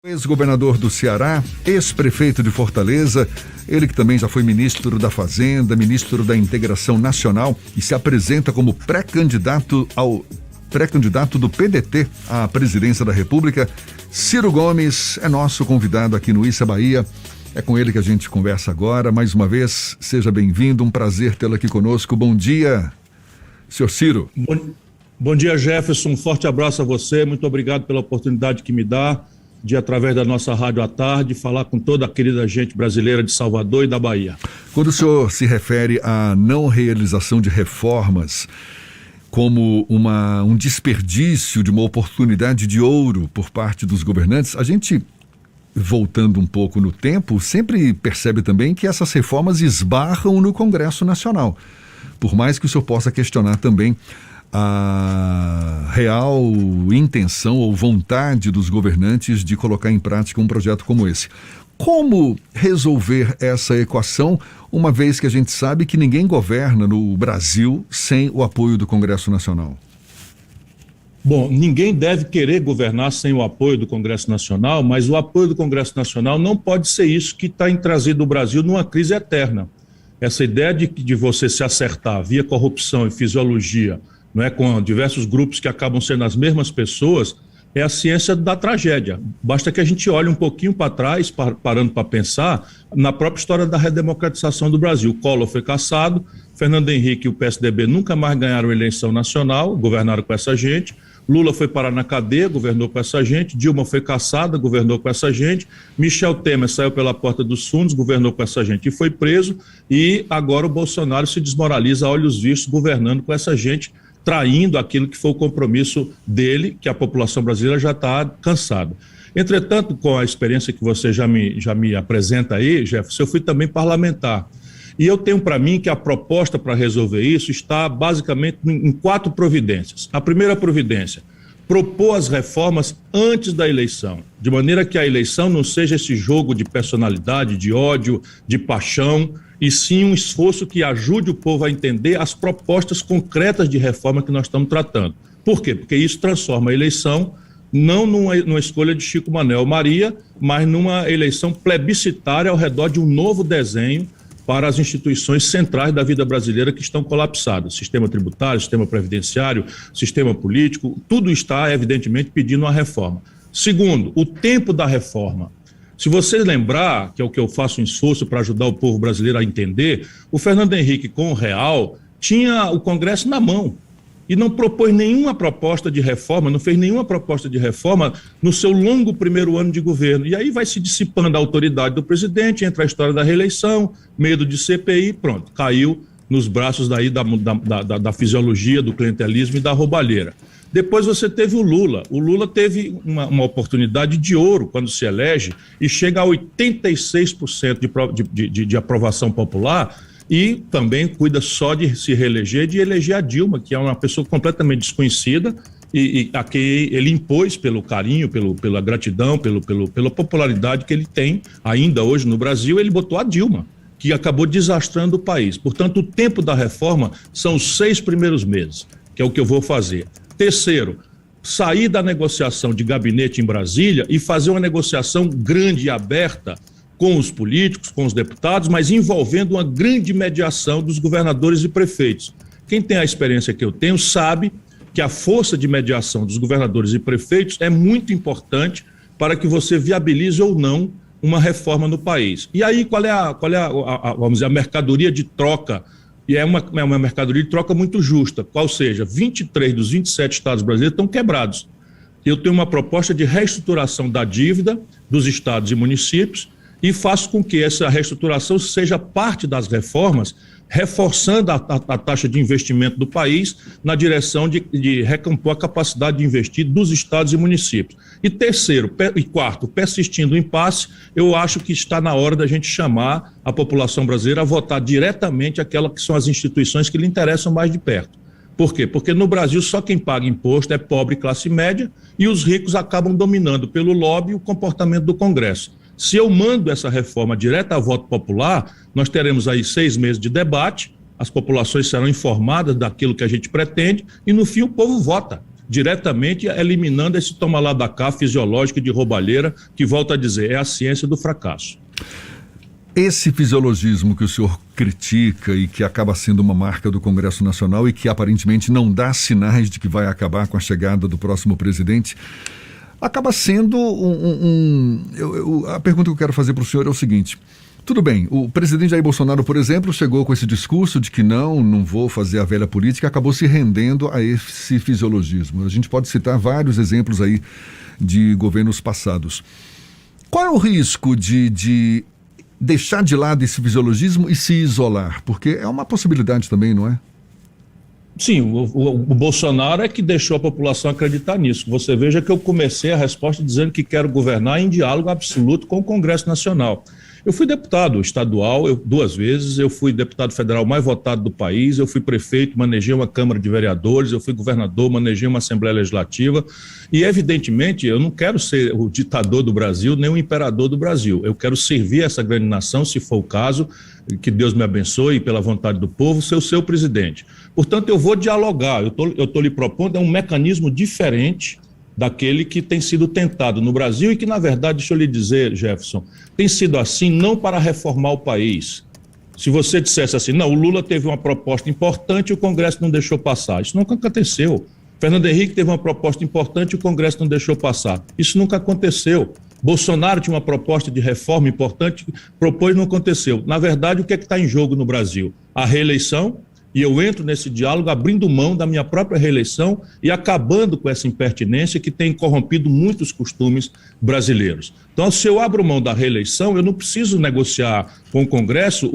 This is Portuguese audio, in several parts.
Ex-governador do Ceará, ex-prefeito de Fortaleza, ele que também já foi ministro da Fazenda, ministro da Integração Nacional e se apresenta como pré-candidato do PDT à presidência da República. Ciro Gomes é nosso convidado aqui no Issa Bahia. É com ele que a gente conversa agora. Mais uma vez, seja bem-vindo, um prazer tê-lo aqui conosco. Bom dia, senhor Ciro. Bom dia, Jefferson. Um forte abraço a você. Muito obrigado pela oportunidade que me dá de, através da nossa rádio à tarde, falar com toda a querida gente brasileira de Salvador e da Bahia. Quando o senhor se refere à não realização de reformas como um desperdício de uma oportunidade de ouro por parte dos governantes, a gente, voltando um pouco no tempo, sempre percebe também que essas reformas esbarram no Congresso Nacional. Por mais que o senhor possa questionar também a real intenção ou vontade dos governantes de colocar em prática um projeto como esse. Como resolver essa equação, uma vez que a gente sabe que ninguém governa no Brasil sem o apoio do Congresso Nacional? Bom, ninguém deve querer governar sem o apoio do Congresso Nacional, mas o apoio do Congresso Nacional não pode ser isso que está trazido o Brasil numa crise eterna. Essa ideia de você se acertar via corrupção e fisiologia, não é, com diversos grupos que acabam sendo as mesmas pessoas, é a ciência da tragédia. Basta que a gente olhe um pouquinho para trás, parando para pensar, na própria história da redemocratização do Brasil. Collor foi cassado, Fernando Henrique e o PSDB nunca mais ganharam eleição nacional, governaram com essa gente, Lula foi parar na cadeia, governou com essa gente, Dilma foi cassada, governou com essa gente, Michel Temer saiu pela porta dos fundos, governou com essa gente e foi preso, e agora o Bolsonaro se desmoraliza a olhos vistos, governando com essa gente, traindo aquilo que foi o compromisso dele, que a população brasileira já está cansada. Entretanto, com a experiência que você já me apresenta aí, Jefferson, eu fui também parlamentar. E eu tenho para mim que a proposta para resolver isso está basicamente em 4 providências. A primeira providência, propor as reformas antes da eleição, de maneira que a eleição não seja esse jogo de personalidade, de ódio, de paixão, e sim um esforço que ajude o povo a entender as propostas concretas de reforma que nós estamos tratando. Por quê? Porque isso transforma a eleição não numa escolha de Chico Manuel Maria, mas numa eleição plebiscitária ao redor de um novo desenho para as instituições centrais da vida brasileira que estão colapsadas. Sistema tributário, sistema previdenciário, sistema político, tudo está, evidentemente, pedindo uma reforma. Segundo, o tempo da reforma. Se você lembrar, que é o que eu faço um esforço para ajudar o povo brasileiro a entender, o Fernando Henrique, com o Real, tinha o Congresso na mão e não propôs nenhuma proposta de reforma, não fez nenhuma proposta de reforma no seu longo primeiro ano de governo. E aí vai se dissipando a autoridade do presidente, entra a história da reeleição, medo de CPI, pronto, caiu nos braços daí da fisiologia, do clientelismo e da roubalheira. Depois você teve o Lula. O Lula teve uma oportunidade de ouro quando se elege e chega a 86% de aprovação popular e também cuida só de se reeleger, de eleger a Dilma, que é uma pessoa completamente desconhecida e a que ele impôs pelo carinho, pela gratidão, pela popularidade que ele tem ainda hoje no Brasil, ele botou a Dilma, que acabou desastrando o país. Portanto, o tempo da reforma são os 6 primeiros meses, que é o que eu vou fazer. Terceiro, sair da negociação de gabinete em Brasília e fazer uma negociação grande e aberta com os políticos, com os deputados, mas envolvendo uma grande mediação dos governadores e prefeitos. Quem tem a experiência que eu tenho sabe que a força de mediação dos governadores e prefeitos é muito importante para que você viabilize ou não uma reforma no país. E aí qual é vamos dizer, a mercadoria de troca? E é uma mercadoria de troca muito justa, qual seja, 23 dos 27 estados brasileiros estão quebrados. Eu tenho uma proposta de reestruturação da dívida dos estados e municípios e faço com que essa reestruturação seja parte das reformas, reforçando a taxa de investimento do país na direção de recompor a capacidade de investir dos estados e municípios. E terceiro e quarto, persistindo o impasse, eu acho que está na hora da gente chamar a população brasileira a votar diretamente aquelas que são as instituições que lhe interessam mais de perto. Por quê? Porque no Brasil só quem paga imposto é pobre e classe média e os ricos acabam dominando pelo lobby o comportamento do Congresso. Se eu mando essa reforma direta a voto popular, nós teremos aí 6 meses de debate, as populações serão informadas daquilo que a gente pretende e no fim o povo vota. diretamente eliminando esse toma lá da cá fisiológico de roubalheira, que, volto a dizer, é a ciência do fracasso. Esse fisiologismo que o senhor critica e que acaba sendo uma marca do Congresso Nacional e que aparentemente não dá sinais de que vai acabar com a chegada do próximo presidente, acaba sendo a pergunta que eu quero fazer para o senhor é o seguinte: tudo bem, o presidente Jair Bolsonaro, por exemplo, chegou com esse discurso de que não vou fazer a velha política, acabou se rendendo a esse fisiologismo. A gente pode citar vários exemplos aí de governos passados. Qual é o risco de deixar de lado esse fisiologismo e se isolar? Porque é uma possibilidade também, não é? Sim, o Bolsonaro é que deixou a população acreditar nisso. Você veja que eu comecei a resposta dizendo que quero governar em diálogo absoluto com o Congresso Nacional. Eu fui deputado estadual 2 vezes, eu fui deputado federal mais votado do país, eu fui prefeito, manejei uma Câmara de Vereadores, eu fui governador, manejei uma Assembleia Legislativa e, evidentemente, eu não quero ser o ditador do Brasil, nem o imperador do Brasil. Eu quero servir essa grande nação, se for o caso, que Deus me abençoe, pela vontade do povo, ser o seu presidente. Portanto, eu vou dialogar, eu estou lhe propondo um mecanismo diferente daquele que tem sido tentado no Brasil e que, na verdade, deixa eu lhe dizer, Jefferson, tem sido assim não para reformar o país. Se você dissesse assim, não, o Lula teve uma proposta importante e o Congresso não deixou passar. Isso nunca aconteceu. Fernando Henrique teve uma proposta importante e o Congresso não deixou passar. Isso nunca aconteceu. Bolsonaro tinha uma proposta de reforma importante, propôs e não aconteceu. Na verdade, o que é que está em jogo no Brasil? A reeleição. E eu entro nesse diálogo abrindo mão da minha própria reeleição e acabando com essa impertinência que tem corrompido muitos costumes brasileiros. Então, se eu abro mão da reeleição, eu não preciso negociar com o Congresso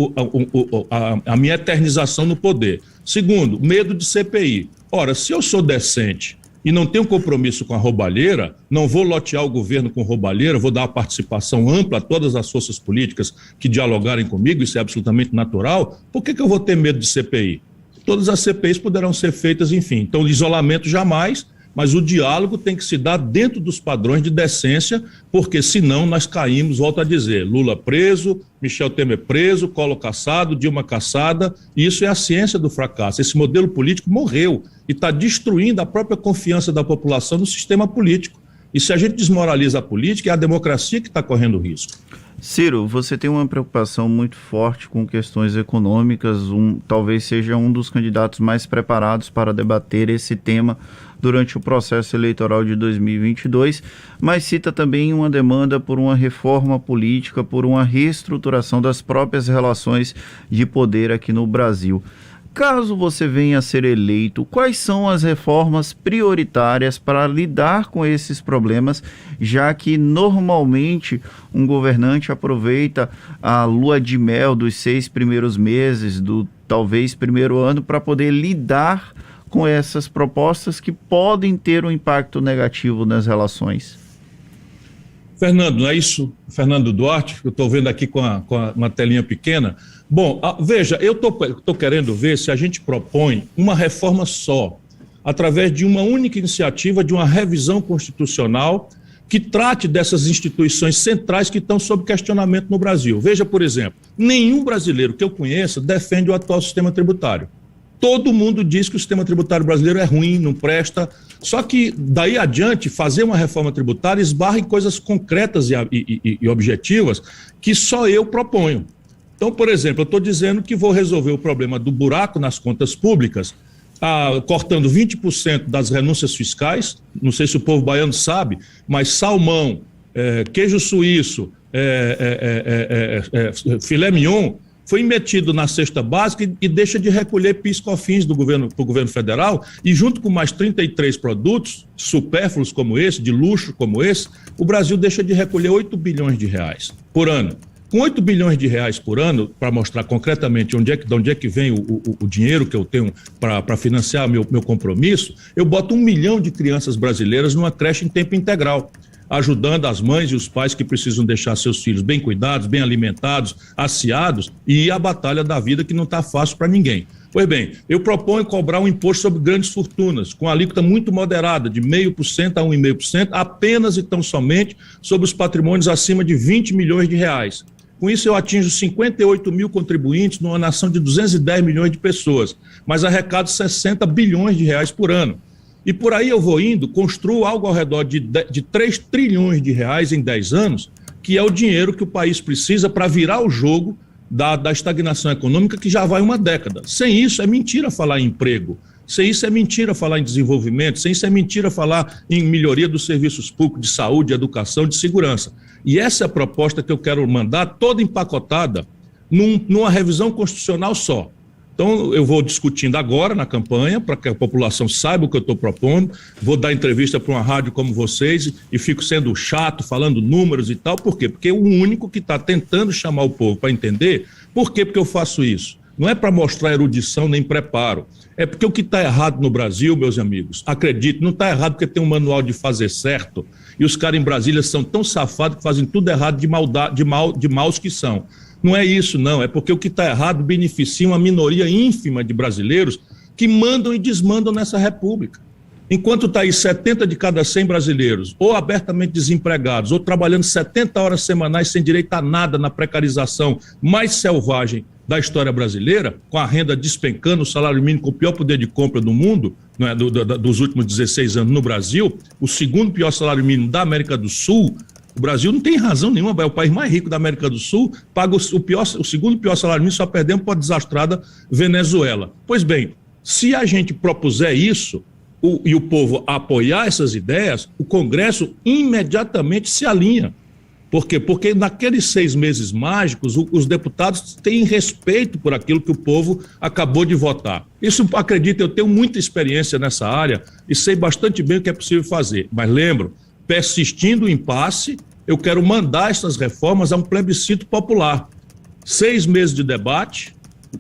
a minha eternização no poder. Segundo, medo de CPI. Ora, se eu sou decente e não tenho compromisso com a roubalheira, não vou lotear o governo com roubalheira, vou dar uma participação ampla a todas as forças políticas que dialogarem comigo, isso é absolutamente natural, por que eu vou ter medo de CPI? Todas as CPIs poderão ser feitas, enfim. Então, isolamento jamais, mas o diálogo tem que se dar dentro dos padrões de decência, porque senão nós caímos, volto a dizer, Lula preso, Michel Temer preso, Collor cassado, Dilma cassada, e isso é a ciência do fracasso. Esse modelo político morreu e está destruindo a própria confiança da população no sistema político. E se a gente desmoraliza a política, é a democracia que está correndo risco. Ciro, você tem uma preocupação muito forte com questões econômicas, talvez seja um dos candidatos mais preparados para debater esse tema durante o processo eleitoral de 2022, mas cita também uma demanda por uma reforma política, por uma reestruturação das próprias relações de poder aqui no Brasil. Caso você venha a ser eleito, quais são as reformas prioritárias para lidar com esses problemas, já que normalmente um governante aproveita a lua de mel dos 6 primeiros meses, do talvez primeiro ano, para poder lidar com essas propostas que podem ter um impacto negativo nas relações? Fernando, não é isso? Fernando Duarte, eu estou vendo aqui com uma telinha pequena. Bom, veja, eu estou querendo ver se a gente propõe uma reforma só, através de uma única iniciativa, de uma revisão constitucional que trate dessas instituições centrais que estão sob questionamento no Brasil. Veja, por exemplo, nenhum brasileiro que eu conheça defende o atual sistema tributário. Todo mundo diz que o sistema tributário brasileiro é ruim, não presta. Só que, daí adiante, fazer uma reforma tributária esbarra em coisas concretas e objetivas que só eu proponho. Então, por exemplo, eu estou dizendo que vou resolver o problema do buraco nas contas públicas, cortando 20% das renúncias fiscais. Não sei se o povo baiano sabe, mas salmão, queijo suíço, filé mignon, foi metido na cesta básica e deixa de recolher PIS/COFINS do governo, para o governo federal, e junto com mais 33 produtos supérfluos como esse, de luxo como esse, o Brasil deixa de recolher 8 bilhões de reais por ano. Com 8 bilhões de reais por ano, para mostrar concretamente de onde é que vem o dinheiro que eu tenho para financiar meu compromisso, eu boto 1 milhão de crianças brasileiras numa creche em tempo integral, ajudando as mães e os pais que precisam deixar seus filhos bem cuidados, bem alimentados, asseados, e ir à batalha da vida que não está fácil para ninguém. Pois bem, eu proponho cobrar um imposto sobre grandes fortunas, com alíquota muito moderada, de 0,5% a 1,5%, apenas e tão somente sobre os patrimônios acima de 20 milhões de reais. Com isso, eu atinjo 58 mil contribuintes numa nação de 210 milhões de pessoas, mas arrecado 60 bilhões de reais por ano. E por aí eu vou indo, construo algo ao redor de 3 trilhões de reais em 10 anos, que é o dinheiro que o país precisa para virar o jogo da estagnação econômica que já vai uma década. Sem isso, é mentira falar em emprego. Sem isso, é mentira falar em desenvolvimento. Sem isso, é mentira falar em melhoria dos serviços públicos de saúde, de educação, de segurança. E essa é a proposta que eu quero mandar, toda empacotada, numa revisão constitucional só. Então, eu vou discutindo agora na campanha, para que a população saiba o que eu estou propondo. Vou dar entrevista para uma rádio como vocês e fico sendo chato, falando números e tal. Por quê? Porque é o único que está tentando chamar o povo para entender. Por quê? Porque eu faço isso. Não é para mostrar erudição nem preparo. É porque o que está errado no Brasil, meus amigos, acredite, não está errado porque tem um manual de fazer certo e os caras em Brasília são tão safados que fazem tudo errado de maus que são. Não é isso, não. É porque o que está errado beneficia uma minoria ínfima de brasileiros que mandam e desmandam nessa república. Enquanto está aí 70 de cada 100 brasileiros, ou abertamente desempregados, ou trabalhando 70 horas semanais sem direito a nada na precarização mais selvagem da história brasileira, com a renda despencando, o salário mínimo com o pior poder de compra do mundo, né, dos últimos 16 anos no Brasil, o segundo pior salário mínimo da América do Sul. O Brasil não tem razão nenhuma, é o país mais rico da América do Sul, paga o segundo pior salário mínimo, só perdemos para a desastrada Venezuela. Pois bem, se a gente propuser isso e o povo apoiar essas ideias, o Congresso imediatamente se alinha. Por quê? Porque naqueles 6 meses mágicos, os deputados têm respeito por aquilo que o povo acabou de votar. Isso, acredito, eu tenho muita experiência nessa área e sei bastante bem o que é possível fazer. Mas lembro, persistindo o impasse, eu quero mandar essas reformas a um plebiscito popular. 6 meses de debate,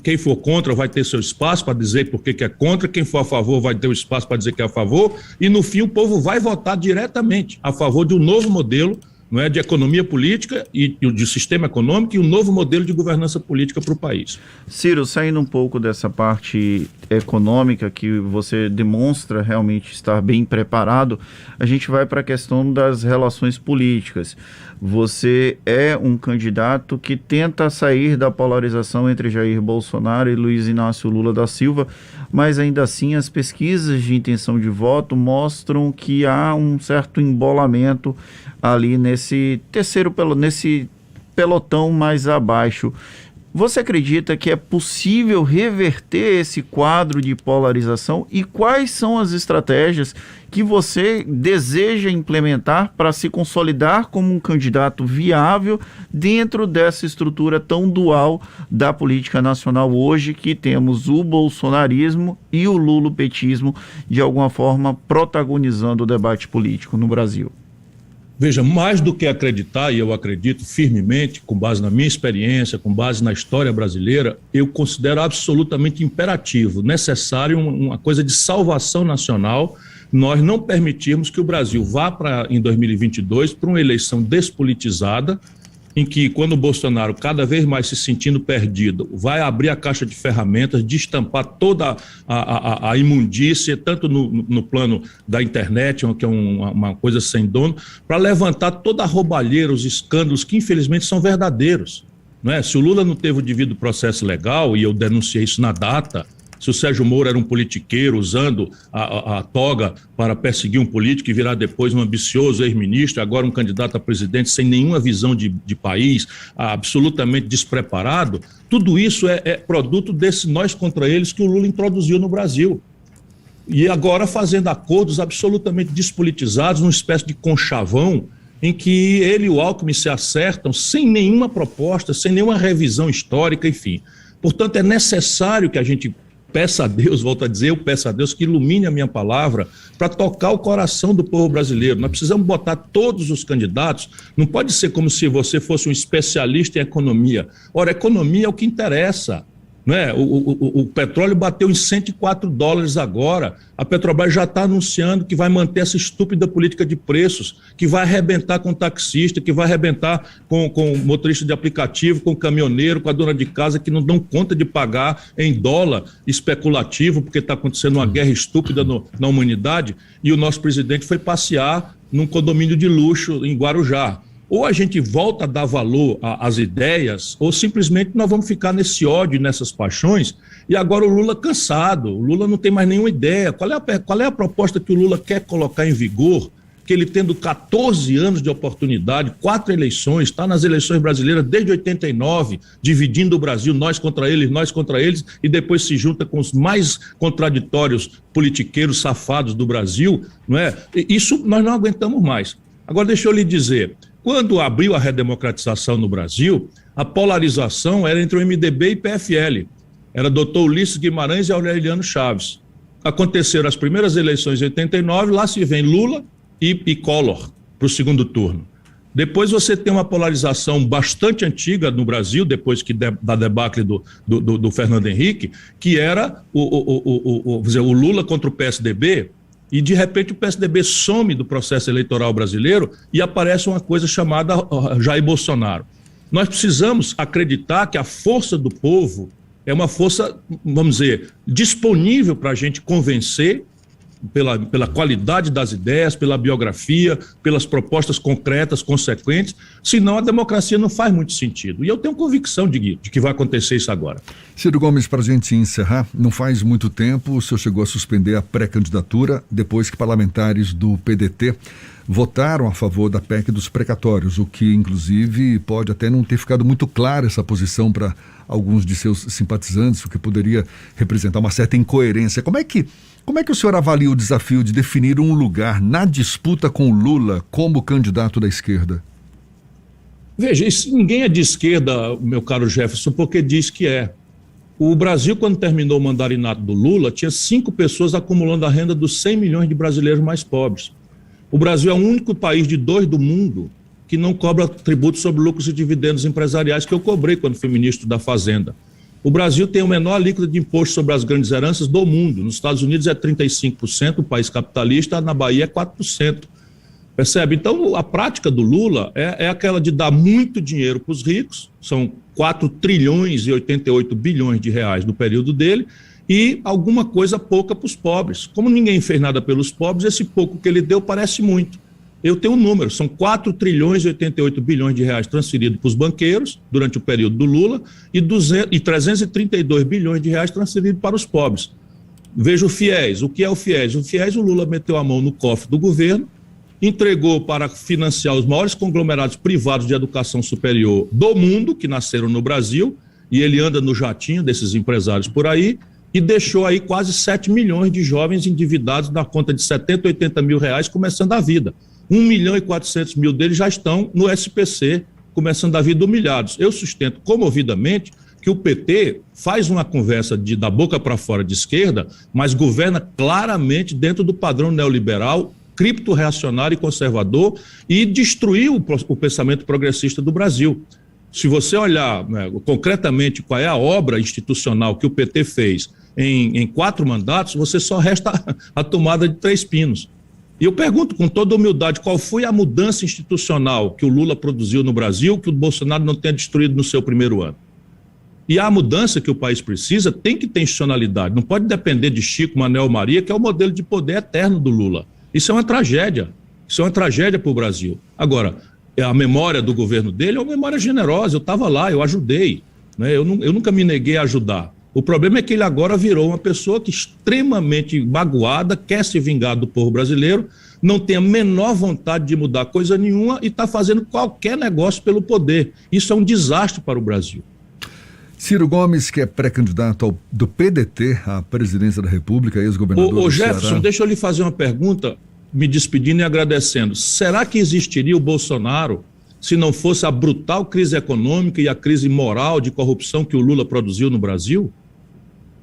quem for contra vai ter seu espaço para dizer por que é contra, quem for a favor vai ter o espaço para dizer que é a favor, e no fim o povo vai votar diretamente a favor de um novo modelo, não é, de economia política e de sistema econômico e um novo modelo de governança política para o país. Ciro, saindo um pouco dessa parte econômica que você demonstra realmente estar bem preparado, a gente vai para a questão das relações políticas. Você é um candidato que tenta sair da polarização entre Jair Bolsonaro e Luiz Inácio Lula da Silva, mas ainda assim as pesquisas de intenção de voto mostram que há um certo embolamento ali nesse nesse pelotão mais abaixo. Você acredita que é possível reverter esse quadro de polarização e quais são as estratégias que você deseja implementar para se consolidar como um candidato viável dentro dessa estrutura tão dual da política nacional hoje, que temos o bolsonarismo e o lulopetismo de alguma forma protagonizando o debate político no Brasil? Veja, mais do que acreditar, e eu acredito firmemente, com base na minha experiência, com base na história brasileira, eu considero absolutamente imperativo, necessário, uma coisa de salvação nacional, nós não permitirmos que o Brasil vá em 2022 para uma eleição despolitizada, em que, quando o Bolsonaro, cada vez mais se sentindo perdido, vai abrir a caixa de ferramentas, destampar toda a imundícia, tanto no plano da internet, que é uma coisa sem dono, para levantar toda a roubalheira, os escândalos que, infelizmente, são verdadeiros. Não é? Se o Lula não teve o devido processo legal, e eu denunciei isso na data, se o Sérgio Moro era um politiqueiro usando a toga para perseguir um político e virar depois um ambicioso ex-ministro, agora um candidato a presidente sem nenhuma visão de país, absolutamente despreparado, tudo isso é produto desse nós contra eles que o Lula introduziu no Brasil. E agora fazendo acordos absolutamente despolitizados, numa espécie de conchavão, em que ele e o Alckmin se acertam sem nenhuma proposta, sem nenhuma revisão histórica, enfim. Portanto, é necessário que a gente peça a Deus, volto a dizer, eu peço a Deus que ilumine a minha palavra para tocar o coração do povo brasileiro. Nós precisamos botar todos os candidatos, não pode ser como se você fosse um especialista em economia. Ora, economia é o que interessa. Né? O petróleo bateu em $104 agora. A Petrobras já está anunciando que vai manter essa estúpida política de preços, que vai arrebentar com o taxista, que vai arrebentar com o motorista de aplicativo, com o caminhoneiro, com a dona de casa, que não dão conta de pagar em dólar especulativo, porque está acontecendo uma guerra estúpida na humanidade. E o nosso presidente foi passear num condomínio de luxo em Guarujá. Ou a gente volta a dar valor às ideias, ou simplesmente nós vamos ficar nesse ódio, nessas paixões, e agora o Lula cansado, o Lula não tem mais nenhuma ideia. Qual é a proposta que o Lula quer colocar em vigor, que ele tendo 14 anos de oportunidade, 4 eleições, está nas eleições brasileiras desde 89, dividindo o Brasil, nós contra eles, e depois se junta com os mais contraditórios politiqueiros safados do Brasil, não é? Isso nós não aguentamos mais. Agora deixa eu lhe dizer, quando abriu a redemocratização no Brasil, a polarização era entre o MDB e PFL. Era Dr. Ulisses Guimarães e Aureliano Chaves. Aconteceram as primeiras eleições em 89, lá se vem Lula e Collor para o segundo turno. Depois você tem uma polarização bastante antiga no Brasil, depois da debacle do Fernando Henrique, que era o Lula contra o PSDB, e de repente o PSDB some do processo eleitoral brasileiro e aparece uma coisa chamada Jair Bolsonaro. Nós precisamos acreditar que a força do povo é uma força, vamos dizer, disponível para a gente convencer pela qualidade das ideias, pela biografia, pelas propostas concretas, consequentes, senão a democracia não faz muito sentido. E eu tenho convicção de que vai acontecer isso agora. Ciro Gomes, para a gente encerrar, não faz muito tempo o senhor chegou a suspender a pré-candidatura depois que parlamentares do PDT votaram a favor da PEC dos precatórios, o que inclusive pode até não ter ficado muito clara essa posição para alguns de seus simpatizantes, o que poderia representar uma certa incoerência. Como é que o senhor avalia o desafio de definir um lugar na disputa com Lula como candidato da esquerda? Veja, ninguém é de esquerda, meu caro Jefferson, porque diz que é. O Brasil, quando terminou o mandarinato do Lula, tinha 5 pessoas acumulando a renda dos 100 milhões de brasileiros mais pobres. O Brasil é o único país de 2 do mundo que não cobra tributo sobre lucros e dividendos empresariais, que eu cobrei quando fui ministro da Fazenda. O Brasil tem o menor alíquota de imposto sobre as grandes heranças do mundo. Nos Estados Unidos é 35%, o país capitalista, na Bahia é 4%. Percebe? Então, a prática do Lula é aquela de dar muito dinheiro para os ricos, são 4 trilhões e 88 bilhões de reais no período dele, e alguma coisa pouca para os pobres. Como ninguém fez nada pelos pobres, esse pouco que ele deu parece muito. Eu tenho um número, são 4 trilhões e 88 bilhões de reais transferidos para os banqueiros durante o período do Lula e 332 bilhões de reais transferidos para os pobres. Veja o FIES. O que é o FIES? O FIES, o Lula meteu a mão no cofre do governo, entregou para financiar os maiores conglomerados privados de educação superior do mundo, que nasceram no Brasil, e ele anda no jatinho desses empresários por aí, e deixou aí quase 7 milhões de jovens endividados na conta de 70, 80 mil reais, começando a vida. 1 milhão e 400 mil deles já estão no SPC, começando a vida humilhados. Eu sustento comovidamente que o PT faz uma conversa da boca para fora de esquerda, mas governa claramente dentro do padrão neoliberal, cripto-reacionário e conservador, e destruiu o pensamento progressista do Brasil. Se você olhar, né, concretamente qual é a obra institucional que o PT fez em 4 mandatos, você só resta a tomada de 3 pinos. E eu pergunto com toda humildade, qual foi a mudança institucional que o Lula produziu no Brasil que o Bolsonaro não tenha destruído no seu primeiro ano? E a mudança que o país precisa tem que ter institucionalidade, não pode depender de Chico, Manuel Maria, que é o modelo de poder eterno do Lula. Isso é uma tragédia para o Brasil. Agora, a memória do governo dele é uma memória generosa, eu estava lá, eu ajudei, né? Eu nunca me neguei a ajudar. O problema é que ele agora virou uma pessoa que extremamente magoada, quer se vingar do povo brasileiro, não tem a menor vontade de mudar coisa nenhuma e está fazendo qualquer negócio pelo poder. Isso é um desastre para o Brasil. Ciro Gomes, que é pré-candidato do PDT à presidência da República, ex-governador do Jefferson, Ceará. Deixa eu lhe fazer uma pergunta, me despedindo e agradecendo. Será que existiria o Bolsonaro se não fosse a brutal crise econômica e a crise moral de corrupção que o Lula produziu no Brasil?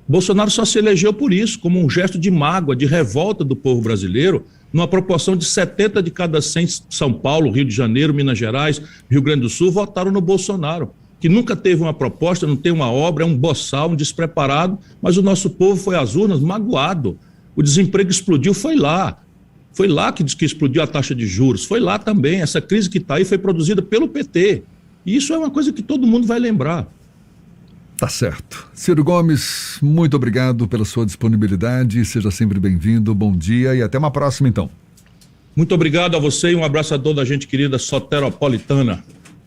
Bolsonaro só se elegeu por isso, como um gesto de mágoa, de revolta do povo brasileiro, numa proporção de 70 de cada 100, São Paulo, Rio de Janeiro, Minas Gerais, Rio Grande do Sul, votaram no Bolsonaro, que nunca teve uma proposta, não tem uma obra, é um boçal, um despreparado, mas o nosso povo foi às urnas magoado. O desemprego explodiu, foi lá que explodiu a taxa de juros, foi lá também, essa crise que está aí foi produzida pelo PT, e isso é uma coisa que todo mundo vai lembrar. Tá certo. Ciro Gomes, muito obrigado pela sua disponibilidade, seja sempre bem-vindo, bom dia e até uma próxima então. Muito obrigado a você e um abraço a toda a gente querida soteropolitana.